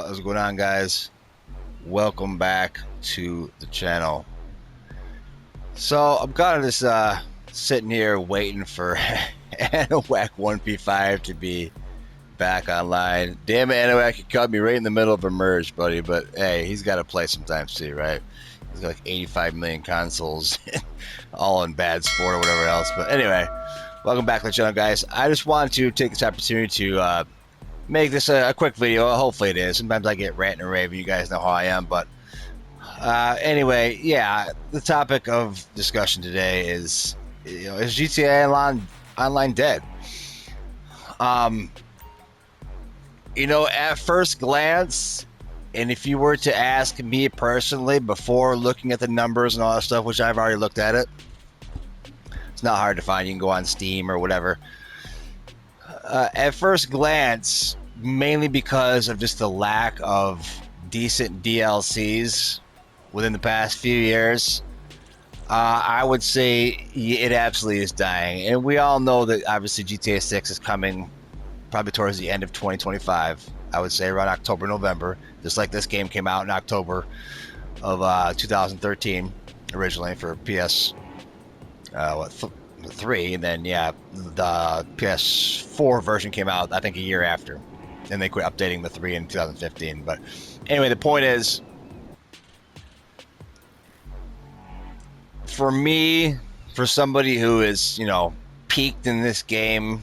What's going on, guys? Welcome back to the channel. So I'm kind of just sitting here waiting for Anowak 1v5 to be back online. Damn it, Anowak, you caught me right in the middle of a merge, buddy. But hey, he's got to play sometimes too, right? He's got like 85 million consoles, all in bad sport or whatever else. But anyway, welcome back to the channel, guys. I just wanted to take this opportunity to make this a quick video. Hopefully it is. Sometimes I get ranting and raving. You guys know how I am. But anyway, yeah, the topic of discussion today is, is GTA Online dead? At first glance, and if you were to ask me personally before looking at the numbers and all that stuff, which I've already looked at it, it's not hard to find. You can go on Steam or whatever. At first glance, mainly because of just the lack of decent DLCs within the past few years, I would say it absolutely is dying. And we all know that obviously GTA 6 is coming probably towards the end of 2025. I would say around October, November, just like this game came out in October of 2013 originally for PS 3, and then the PS4 version came out I think a year after, and they quit updating the 3 in 2015. But anyway, the point is, for me, for somebody who is peaked in this game,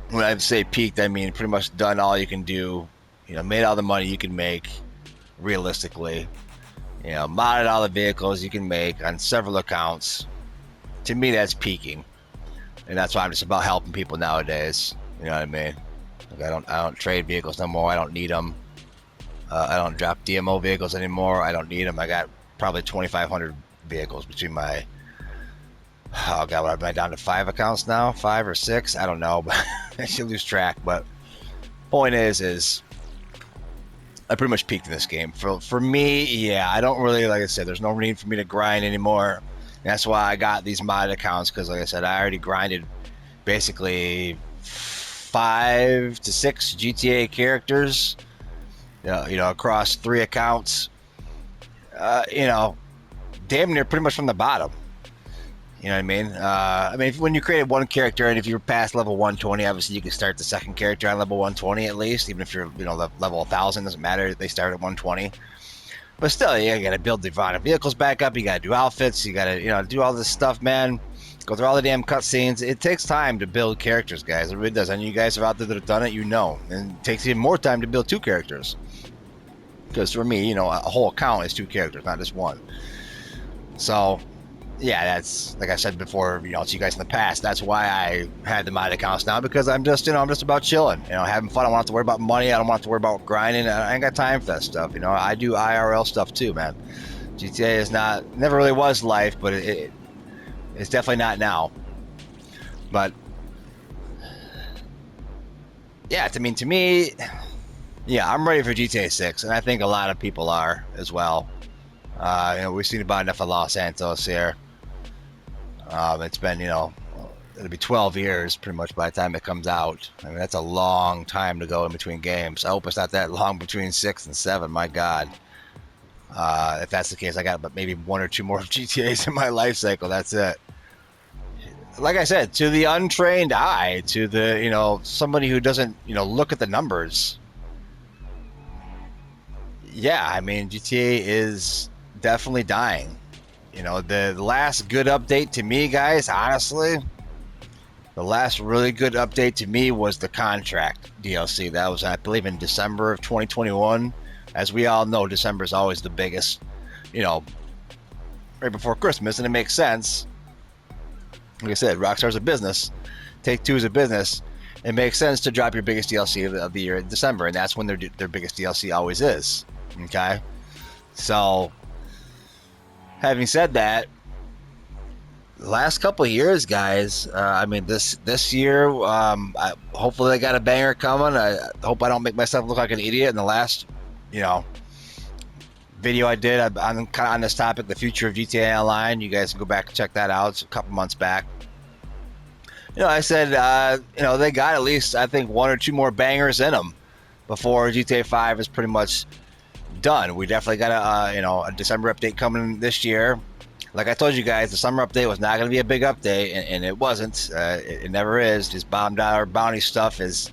when I say peaked, I mean pretty much done all you can do, made all the money you can make realistically, modded all the vehicles you can make on several accounts. To me, that's peaking, and that's why I'm just about helping people nowadays. You know what I mean? Like I don't trade vehicles no more. I don't need them. I don't drop DMO vehicles anymore. I don't need them. I got probably 2,500 vehicles between my. Oh God, what am I down to 5 accounts now? 5 or 6? I don't know, but I should lose track. But point is I pretty much peaked in this game. For me, yeah, I don't really, like I said, there's no need for me to grind anymore. That's why I got these modded accounts, because like I said, I already grinded basically 5 to 6 GTA characters, across 3 accounts, damn near pretty much from the bottom. You know what I mean? When you created one character, and if you're past level 120, obviously you can start the second character on level 120 at least, even if you're, level 1,000, doesn't matter. They start at 120. But still, you gotta build the vehicles back up. You gotta do outfits. You gotta, do all this stuff, man. Go through all the damn cutscenes. It takes time to build characters, guys. It really does. And you guys are out there that have done it, And it takes even more time to build 2 characters. Because for me, a whole account is 2 characters, not just one. So, yeah, that's, like I said before, to you guys in the past, that's why I had the mod accounts now, because I'm just, I'm just about chilling, having fun. I don't have to worry about money. I don't have to worry about grinding. I ain't got time for that stuff. I do IRL stuff too, man. GTA is never really was life, but it's definitely not now. But yeah, to me, yeah, I'm ready for GTA 6, and I think a lot of people are as well. We've seen about enough of Los Santos here. It's been, it'll be 12 years pretty much by the time it comes out. I mean, that's a long time to go in between games. I hope it's not that long between 6 and 7. My God. If that's the case, I got maybe 1 or 2 more GTAs in my life cycle. That's it. Like I said, to the untrained eye, to the, somebody who doesn't, look at the numbers. Yeah, I mean, GTA is definitely dying. The last good update to me, guys, honestly, the last really good update to me was the contract DLC. That was, I believe, in December of 2021. As we all know, December is always the biggest, right before Christmas, and it makes sense. Like I said, Rockstar's a business. Take-Two is a business. It makes sense to drop your biggest DLC of the year in December, and that's when their biggest DLC always is. Okay? So, having said that, the last couple of years, guys, this year, hopefully they got a banger coming. I hope I don't make myself look like an idiot in the last, video I did on this topic, the future of GTA Online. You guys can go back and check that out. It's a couple months back. I said, they got at least, I think, 1 or 2 more bangers in them. before GTA 5 is pretty much done. We definitely got a December update coming this year. Like I told you guys, the summer update was not going to be a big update, and it wasn't. It never is. Just bounty stuff is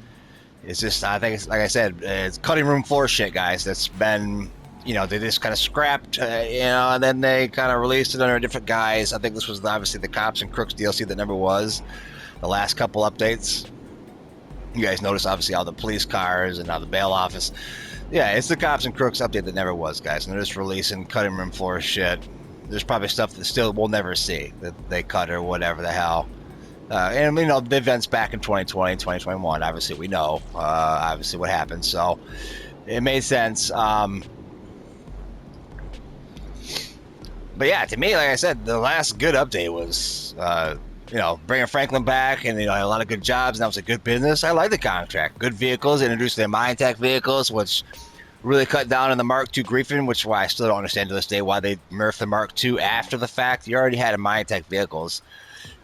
just, I think, like I said, it's cutting room floor shit, guys. That's been, they just kind of scrapped, and then they kind of released it under different guise. I think this was obviously the Cops and Crooks DLC that never was. The last couple updates, you guys notice obviously all the police cars and all the bail office. Yeah, it's the Cops and Crooks update that never was, guys. And they're just releasing cutting room floor shit. There's probably stuff that still we'll never see that they cut or whatever the hell. And the events back in 2020, 2021, obviously we know obviously what happened. So it made sense. But yeah, to me, like I said, the last good update was bringing Franklin back, and had a lot of good jobs, and that was a good business. I like the contract. Good vehicles, introduced the Minetech vehicles, which really cut down on the Mark II Griffin, which why I still don't understand to this day why they nerfed the Mark II after the fact. You already had a Minetech vehicles,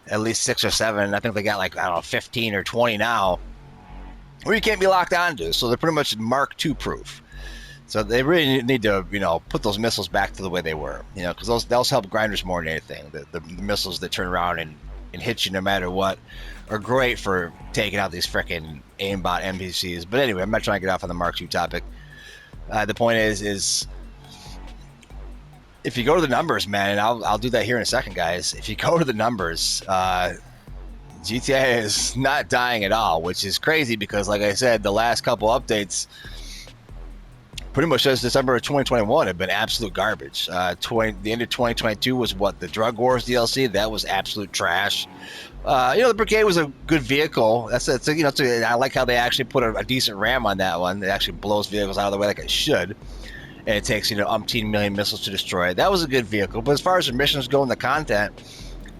at least 6 or 7. I think they got 15 or 20 now, where you can't be locked onto. So they're pretty much Mark II proof. So they really need to, put those missiles back to the way they were, because those help grinders more than anything. The missiles that turn around and hit you no matter what are great for taking out these frickin' aimbot NPCs. But anyway, I'm not trying to get off on the Mark II topic. The point is if you go to the numbers, man, and I'll do that here in a second, guys. If you go to the numbers, GTA is not dying at all, which is crazy because, like I said, the last couple updates, pretty much since December of 2021, have been absolute garbage. The end of 2022 was the Drug Wars DLC. That was absolute trash. The Brigade was a good vehicle. I like how they actually put a decent RAM on that one. It actually blows vehicles out of the way like it should. And it takes, umpteen million missiles to destroy it. That was a good vehicle. But as far as the missions go and the content,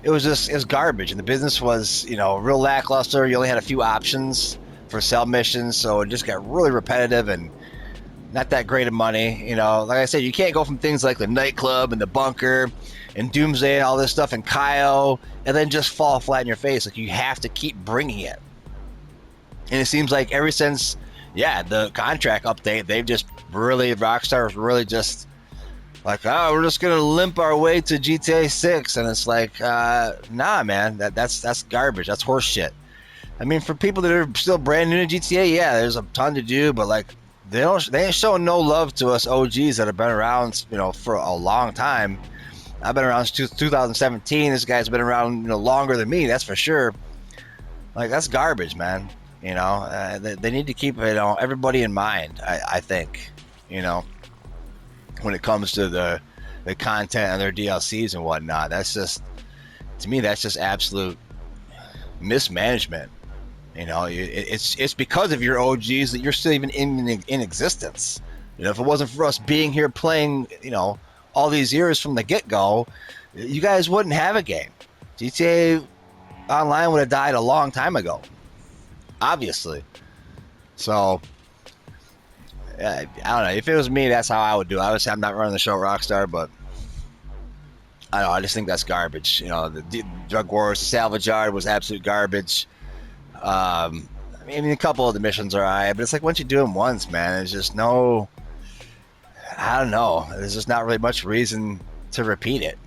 it was garbage. And the business was, real lackluster. You only had a few options for sell missions. So it just got really repetitive and not that great of money. Like I said, you can't go from things like the nightclub and the bunker and Doomsday and all this stuff and Kyle and then just fall flat in your face. Like, you have to keep bringing it. And it seems like ever since, the contract update, they've just really, Rockstar's really just like, we're just going to limp our way to GTA 6. And it's like, nah, man, that's garbage. That's horse shit. I mean, for people that are still brand new to GTA, there's a ton to do, but like, they ain't showing no love to us OGs that have been around, for a long time. I've been around since 2017. This guy's been around, longer than me. That's for sure. Like, that's garbage, man. They need to keep everybody in mind. I think, when it comes to the content and their DLCs and whatnot. That's just, to me, that's just absolute mismanagement. It's because of your OGs that you're still even in existence. If it wasn't for us being here playing, all these years from the get-go, you guys wouldn't have a game. GTA Online would have died a long time ago, obviously. So, I don't know. If it was me, that's how I would do it. Obviously, I'm not running the show Rockstar, but I don't know. I just think that's garbage. The Drug Wars, the Salvage Yard was absolute garbage. I mean, a couple of the missions are alright, but it's like once you do them once, man, there's just no, I don't know. There's just not really much reason to repeat it.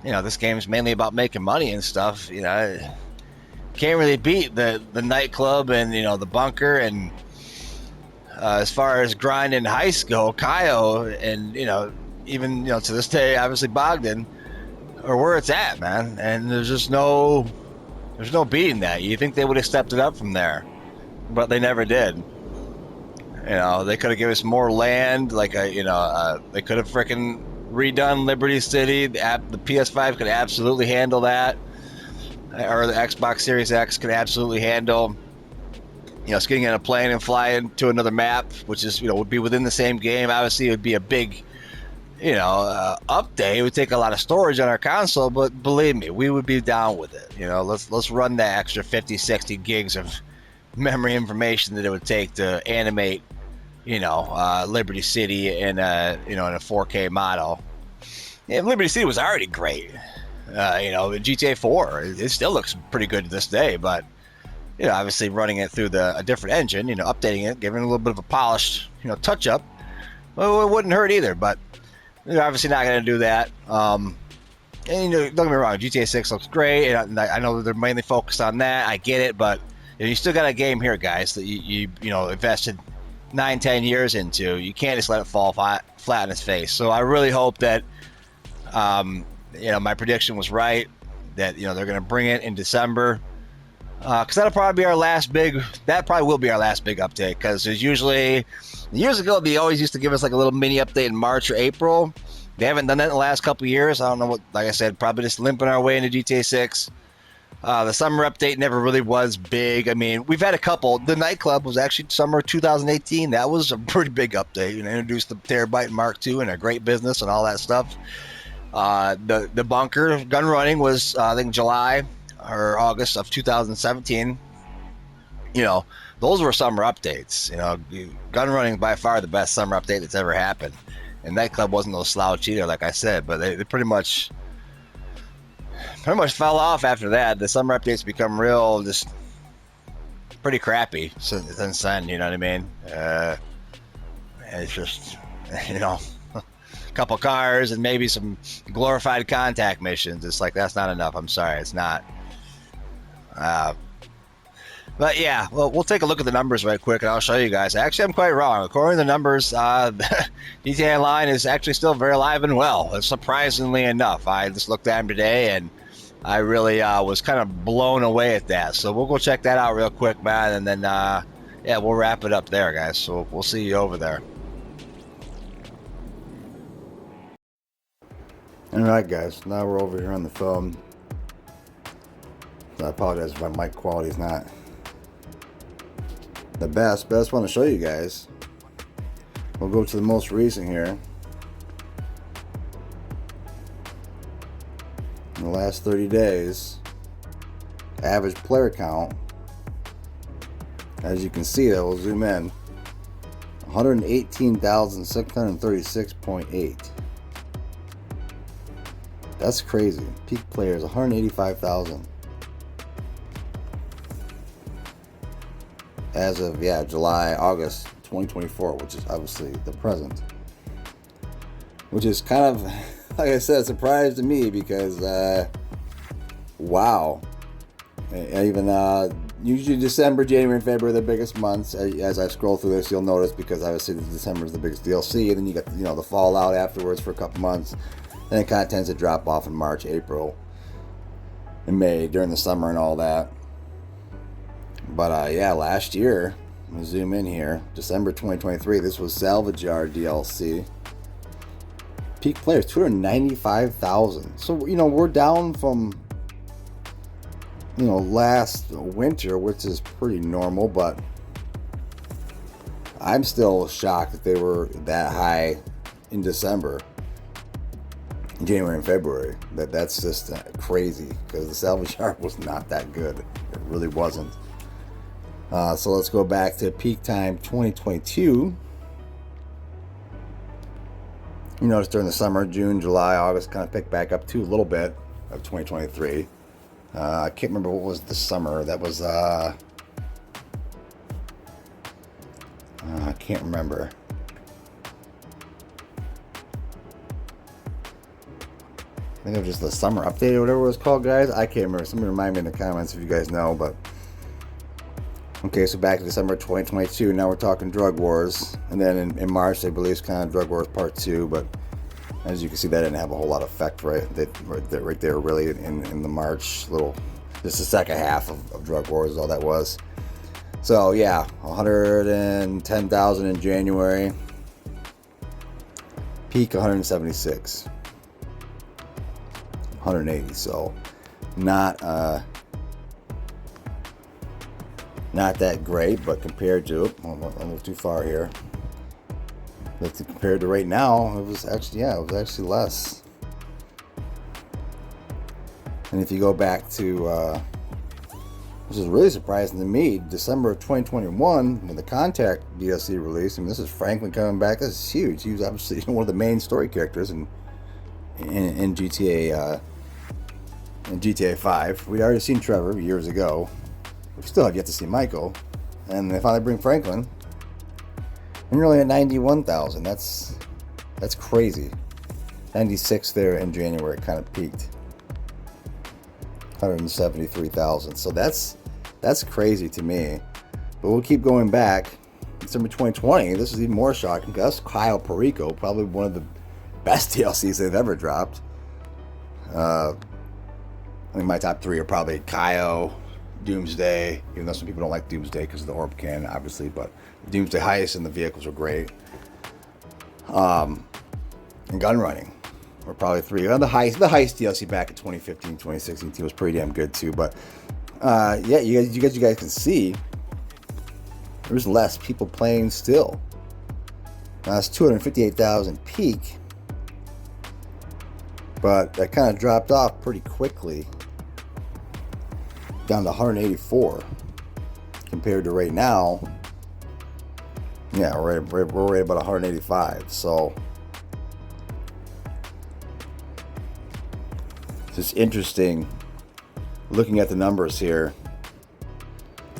This game is mainly about making money and stuff. Can't really beat the nightclub and the bunker, and as far as grind and heist go, Kaio and even to this day, obviously Bogdan, are where it's at, man. And there's no beating that. You think they would have stepped it up from there, but they never did. They could have given us more land. Like they could have freaking redone Liberty City. The PS5 could absolutely handle that, or the Xbox Series X could absolutely handle, getting in a plane and flying to another map, which is would be within the same game. Obviously, it would be a big update. It would take a lot of storage on our console, but believe me, we would be down with it. Let's run that extra 50, 60 gigs of memory information that it would take to animate, Liberty City in a 4K model. Yeah, Liberty City was already great. GTA 4, it still looks pretty good to this day, but obviously running it through a different engine, updating it, giving it a little bit of a polished, touch up. Well, it wouldn't hurt either, but you're obviously not going to do that. And don't get me wrong, GTA 6 looks great, and I know that they're mainly focused on that. I get it, but you still got a game here, guys, that you invested 9-10 years into. You can't just let it fall flat on its face. So I really hope that my prediction was right, that they're going to bring it in December, because that'll probably be our last big. That probably will be our last big update, because there's usually years ago they always used to give us like a little mini update in March or April. They haven't done that in the last couple of years. I don't know what. Like I said, probably just limping our way into GTA 6. The summer update never really was big. I mean, we've had a couple. The nightclub was actually summer 2018. That was a pretty big update. Introduced the Terabyte Mark II and a great business and all that stuff. The bunker gun running was I think July or August of 2017. Those were summer updates. Gun running is by far the best summer update that's ever happened. And nightclub wasn't no slouch either, like I said, but they pretty much fell off after that. The summer updates become real, just pretty crappy since then. You know what I mean? It's just a couple cars and maybe some glorified contact missions. It's like, that's not enough. I'm sorry, it's not. But yeah, well, we'll take a look at the numbers right quick, and I'll show you guys. Actually, I'm quite wrong. According to the numbers, GTA Online is actually still very alive and well, surprisingly enough. I just looked at them today, and I really was kind of blown away at that. So we'll go check that out real quick, man, and then, we'll wrap it up there, guys. So we'll see you over there. All right, guys. Now we're over here on the phone. I apologize if my mic quality is not the best, but I just want to show you guys. We'll go to the most recent here. In the last 30 days, average player count, as you can see, that will zoom in, 118,636.8. That's crazy. Peak players, 185,000. As of August 2024, which is obviously the present, which is kind of, like I said, a surprise to me, because wow. Even usually December, January, and February are the biggest months. As I scroll through this, you'll notice, because obviously December is the biggest DLC, and then you got the fallout afterwards for a couple months. Then it kind of tends to drop off in March, April, and May during the summer and all that. But last year, let me zoom in here, December 2023, this was Salvage Yard DLC. Peak players, 295,000. So, we're down from, last winter, which is pretty normal, but I'm still shocked that they were that high in December, January, and February. That's just crazy, because the Salvage Yard was not that good. It really wasn't. So let's go back to peak time 2022. You notice during the summer, June, July, August, kind of picked back up to a little bit of 2023. I can't remember what was the summer. That was, I can't remember. I think it was just the summer update or whatever it was called, guys. I can't remember. Somebody remind me in the comments if you guys know, but... Okay, so back to December 2022. Now we're talking Drug Wars. And then in March, they released kind of Drug Wars Part 2. But as you can see, that didn't have a whole lot of effect right there, really, in the March just the second half of Drug Wars is all that was. So, 110,000 in January. Peak 176. 180. So, not that great, but compared to, a little too far here. But compared to right now, it was actually less. And if you go back to, which is really surprising to me, December of 2021, when the Contact DLC released, this is Franklin coming back. This is huge. He was obviously one of the main story characters in GTA 5. We'd already seen Trevor years ago. We still have yet to see Michael, and they finally bring Franklin, and you're only at 91,000. That's crazy. 96 there in January, kind of peaked. 173,000. So that's crazy to me. But we'll keep going back. December 2020, this is even more shocking because that's Kyle Perico, probably one of the best DLCs they've ever dropped. I mean, my top 3 are probably Kyle, Doomsday, even though some people don't like Doomsday because of the Orb Cannon, obviously, but Doomsday Heist and the vehicles are great. And Gun Running were probably 3. The heist DLC back in 2015, 2016 was pretty damn good too. But yeah, you guys can see there's less people playing still. It's 258,000 peak, but that kind of dropped off pretty quickly down to 184 compared to right now. Yeah, we're right about 185. So it's just interesting looking at the numbers here.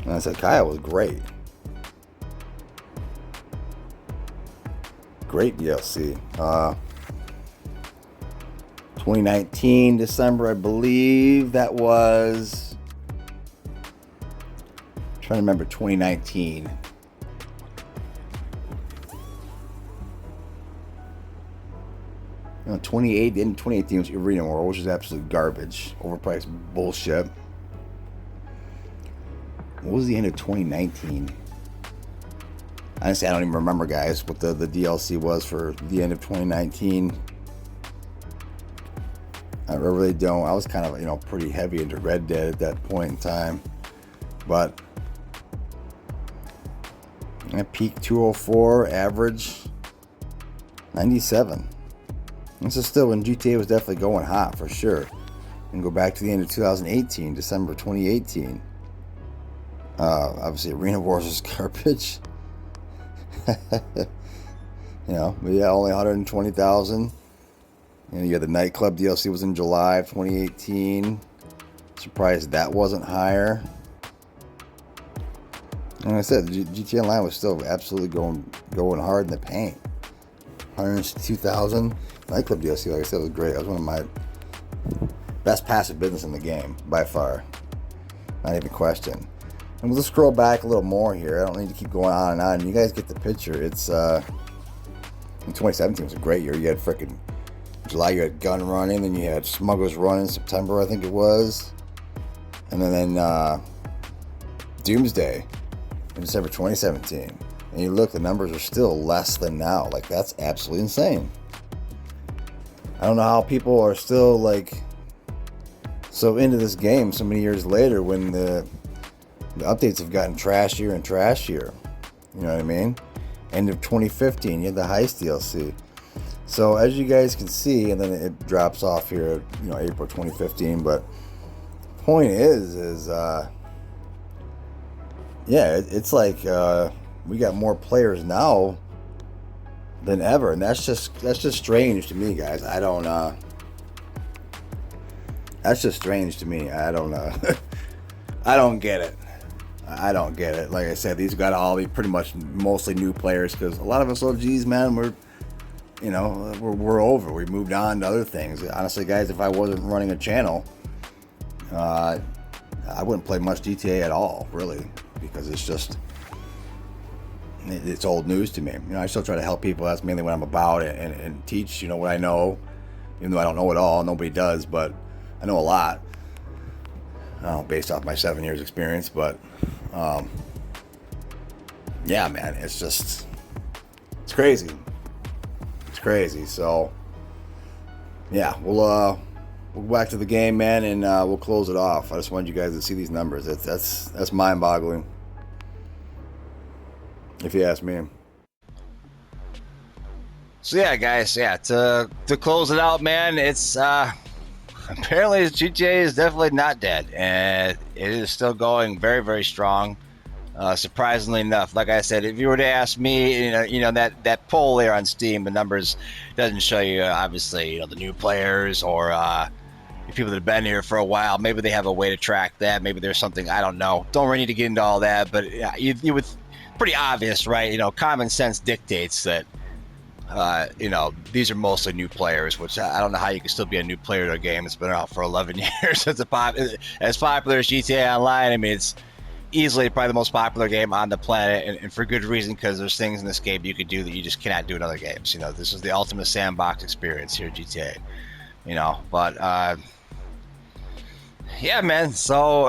And I said Kyle was great. Great DLC. 2019 December, I believe that was. I'm trying to remember 2019. You know, 2018 was Arena War, which is absolute garbage, overpriced bullshit. What was the end of 2019? Honestly, I don't even remember, guys, what the DLC was for the end of 2019. I really don't. I was kind of, pretty heavy into Red Dead at that point in time. But peak 204, average 97. This is still when GTA was definitely going hot, for sure. And go back to the end of 2018, December 2018. Obviously, Arena Wars was garbage. But yeah, only 120,000. You had the nightclub DLC was in July of 2018. Surprised that wasn't higher. And like I said, the GTA Online was still absolutely going hard in the paint. 162,000. Nightclub DLC, like I said, was great. That was one of my best passive business in the game by far. Not even a question. And we'll just scroll back a little more here. I don't need to keep going on and on. You guys get the picture. It's in 2017 was a great year. You had freaking July, you had Gun Running, then you had Smugglers Run in September, I think it was, and then Doomsday in December 2017. And you look, the numbers are still less than now. Like, that's absolutely insane. I don't know how people are still so into this game so many years later when the updates have gotten trashier and trashier. You know what I mean? End of 2015, you had the Heist DLC. So as you guys can see, and then it drops off here, April 2015. But point is it's like we got more players now than ever, and that's just strange to me, guys. I don't. That's just strange to me. I don't know. I don't get it. I don't get it. Like I said, these got to all be pretty much mostly new players because a lot of us OGs, man, we're over. We moved on to other things. Honestly, guys, if I wasn't running a channel, I wouldn't play much GTA at all, really, because it's old news to me. I still try to help people. That's mainly what I'm about, and teach, what I know, even though I don't know it all. Nobody does, but I know a lot, based off my 7 years experience. But yeah, man, it's crazy. It's crazy. So yeah, we'll go back to the game, man, and we'll close it off. I just wanted you guys to see these numbers. That's mind-boggling, if you ask me. So yeah, guys, to close it out, man, it's apparently GTA is definitely not dead, and it is still going very, very strong. Surprisingly enough, like I said, if you were to ask me, that poll there on Steam, the numbers doesn't show you obviously the new players or people that have been here for a while, maybe they have a way to track that. Maybe there's something, I don't know. Don't really need to get into all that, but you would, pretty obvious, right? Common sense dictates that, these are mostly new players, which I don't know how you can still be a new player to a game that's been out for 11 years. It's as popular as GTA Online. I mean, it's easily probably the most popular game on the planet, and for good reason, because there's things in this game you could do that you just cannot do in other games. This is the ultimate sandbox experience here at GTA. But yeah, man. So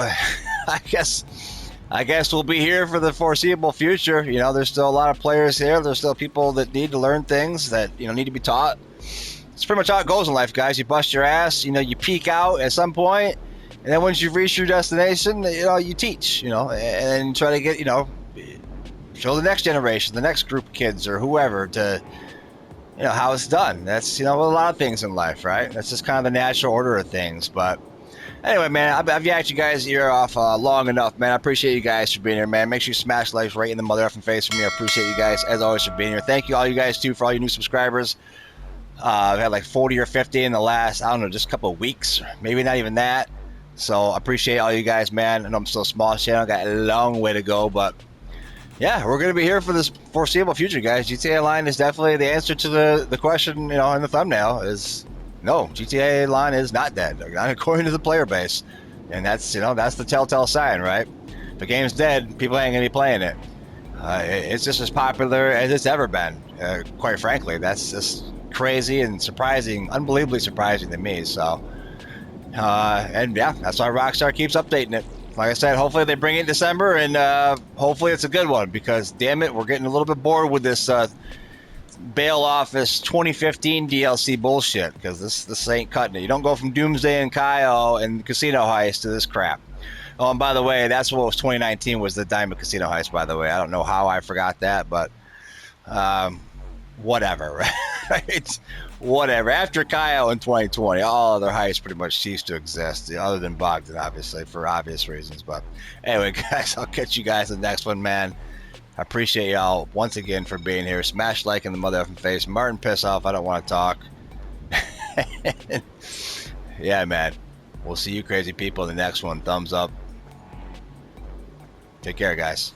I guess we'll be here for the foreseeable future. There's still a lot of players here. There's still people that need to learn things that, need to be taught. It's pretty much how it goes in life, guys. You bust your ass, you peak out at some point, and then once you've reached your destination, you teach, and try to get, show the next generation, the next group of kids or whoever to, how it's done. That's, a lot of things in life, right? That's just kind of the natural order of things. But anyway, man, I've yacked you guys' ear off long enough, man. I appreciate you guys for being here, man. Make sure you smash likes right in the mother effing face for me. I appreciate you guys, as always, for being here. Thank you all you guys, too, for all your new subscribers. I've had like 40 or 50 in the last, I don't know, just a couple of weeks. Maybe not even that. So I appreciate all you guys, man. I know I'm still a small channel. Got a long way to go, but yeah, we're going to be here for this foreseeable future, guys. GTA Online is definitely the answer to the question, in the thumbnail is no, GTA Online is not dead, not according to the player base. And that's, that's the telltale sign, right? If a game's dead, people ain't going to be playing it. It's just as popular as it's ever been, quite frankly. That's just crazy and surprising, unbelievably surprising to me. So, and yeah, that's why Rockstar keeps updating it. Like I said, hopefully they bring it in December, and hopefully it's a good one, because damn it, we're getting a little bit bored with this bail off this 2015 DLC bullshit, because this ain't cutting it. You don't go from Doomsday and Kyle and Casino Heist to this crap. Oh, and by the way, that's what was 2019 was the Diamond Casino Heist, by the way. I don't know how I forgot that, but whatever, right? Whatever. After Kyle in 2020, all other heists pretty much ceased to exist, other than Bogdan, obviously, for obvious reasons. But anyway, guys, I'll catch you guys in the next one, man. I appreciate y'all once again for being here. Smash like in the mother effing face. Martin, piss off. I don't want to talk. Yeah, man. We'll see you crazy people in the next one. Thumbs up. Take care, guys.